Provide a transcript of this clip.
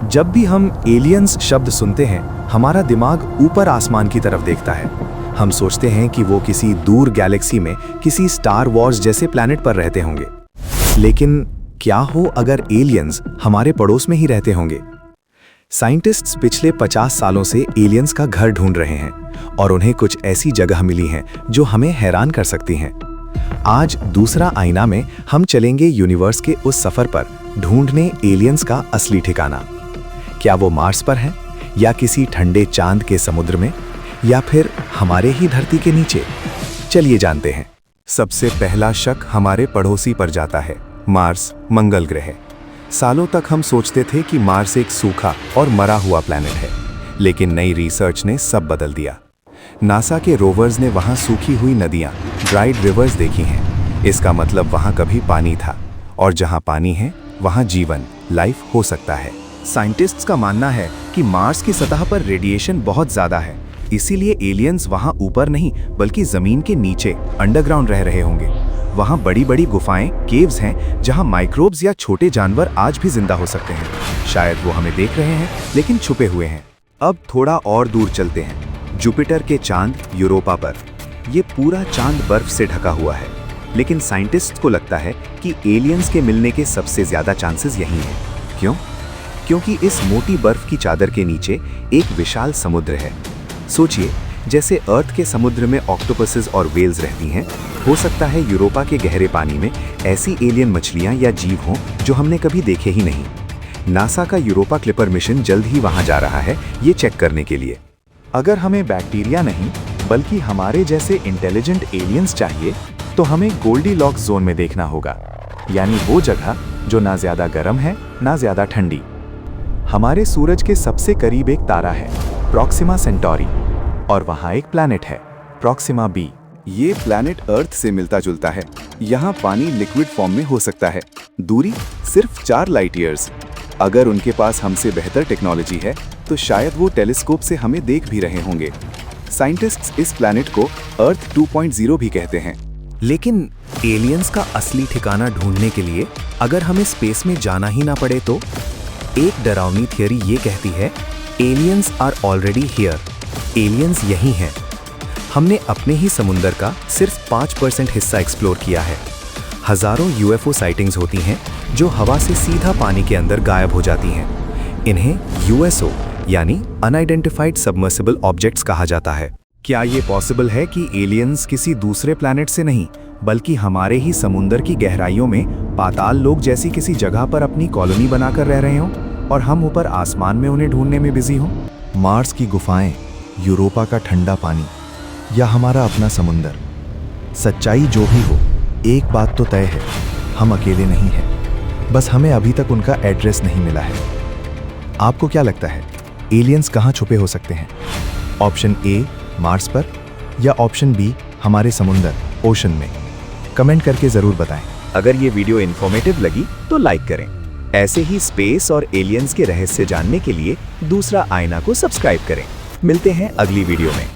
जब भी हम एलियंस शब्द सुनते हैं, हमारा दिमाग ऊपर आसमान की तरफ देखता है। हम सोचते हैं कि वो किसी दूर गैलेक्सी में किसी स्टार वॉर्स जैसे प्लैनेट पर रहते होंगे। लेकिन क्या हो अगर एलियंस हमारे पड़ोस में ही रहते होंगे? साइंटिस्ट्स पिछले 50 सालों से एलियंस का घर ढूंढ रहे हैं और उन्हें कुछ ऐसी जगह मिली हैं जो हमें हैरान कर सकती हैं। आज दूसरा आईना में हम चलेंगे यूनिवर्स के उस सफर पर, ढूंढने एलियंस का असली ठिकाना। क्या वो मार्स पर है, या किसी ठंडे चांद के समुद्र में, या फिर हमारे ही धरती के नीचे? चलिए जानते हैं। सबसे पहला शक हमारे पड़ोसी पर जाता है, मार्स, मंगल ग्रह। सालों तक हम सोचते थे कि मार्स एक सूखा और मरा हुआ प्लैनेट है, लेकिन नई रिसर्च ने सब बदल दिया। नासा के रोवर्स ने वहां सूखी हुई नदियां, ड्राइड रिवर्स देखी हैं। इसका मतलब वहां कभी पानी था, और जहां पानी है वहां जीवन, लाइफ हो सकता है। साइंटिस्ट्स का मानना है कि मार्स की सतह पर रेडिएशन बहुत ज्यादा है, इसीलिए एलियंस वहां ऊपर नहीं बल्कि जमीन के नीचे अंडरग्राउंड रह रहे होंगे। वहां बड़ी बड़ी गुफाएं, केव्स हैं जहां माइक्रोब्स या छोटे जानवर आज भी जिंदा हो सकते हैं। शायद वो हमें देख रहे हैं लेकिन छुपे हुए हैं। अब थोड़ा और दूर चलते हैं, जुपिटर के चांद यूरोपा पर। ये पूरा चांद बर्फ से ढका हुआ है, लेकिन साइंटिस्ट्स को लगता है कि एलियंस के मिलने के सबसे ज्यादा चांसेस यहीं हैं। क्यों? क्योंकि इस मोटी बर्फ की चादर के नीचे एक विशाल समुद्र है। सोचिए, जैसे अर्थ के समुद्र में ऑक्टोपसेस और वेल्स रहती हैं, हो सकता है यूरोपा के गहरे पानी में ऐसी एलियन मछलियां या जीव हों जो हमने कभी देखे ही नहीं। नासा का यूरोपा क्लिपर मिशन जल्द ही वहां जा रहा है ये चेक करने के लिए। अगर हमें बैक्टीरिया नहीं बल्कि हमारे जैसे इंटेलिजेंट एलियंस चाहिए, तो हमें गोल्डीलॉक्स जोन में देखना होगा, यानी वो जगह जो ना ज्यादा गर्म है ना ज्यादा ठंडी। हमारे सूरज के सबसे करीब एक तारा है, प्रॉक्सिमा सेंटोरी, और वहां एक प्लैनेट है, प्रॉक्सिमा बी। ये प्लैनेट अर्थ से मिलता जुलता है। यहाँ पानी लिक्विड फॉर्म में हो सकता है। दूरी सिर्फ 4 लाइट ईयर्स। अगर उनके पास हमसे बेहतर टेक्नोलॉजी है तो शायद वो टेलीस्कोप से हमें देख भी रहे होंगे। साइंटिस्ट्स इस प्लैनेट को अर्थ 2.0 भी कहते हैं। लेकिन एलियंस का असली ठिकाना ढूंढने के लिए अगर हमें स्पेस में जाना ही ना पड़े तो? एक डरावनी थियरी ये कहती है, aliens are already here. Aliens यही हैं। हमने अपने ही समुंदर का सिर्फ 5% हिस्सा एक्सप्लोर किया है। हजारों यूएफओ साइटिंग्स होती हैं जो हवा से सीधा पानी के अंदर गायब हो जाती हैं। इन्हें यूएसओ यानी अनआइडेंटिफाइड सबमर्सिबल ऑब्जेक्ट्स कहा जाता है। क्या ये पॉसिबल है कि एलियंस किसी दूसरे प्लैनेट से नहीं बल्कि हमारे ही समुंदर की गहराइयों में पाताल लोक जैसी किसी जगह पर अपनी कॉलोनी बनाकर रह रहे हों और हम ऊपर आसमान में उन्हें ढूंढने में बिजी हों? मार्स की गुफाएं, यूरोपा का ठंडा पानी, या हमारा अपना समुंदर, सच्चाई जो भी हो, एक बात तो तय है, हम अकेले नहीं हैं। बस हमें अभी तक उनका एड्रेस नहीं मिला है। आपको क्या लगता है, एलियंस कहाँ छुपे हो सकते हैं? ऑप्शन ए मार्स पर, या ऑप्शन बी हमारे समुंदर, ओशन में? कमेंट करके जरूर बताएं। अगर ये वीडियो इन्फॉर्मेटिव लगी तो लाइक करें। ऐसे ही स्पेस और एलियंस के रहस्य जानने के लिए दूसरा आईना को सब्सक्राइब करें। मिलते हैं अगली वीडियो में।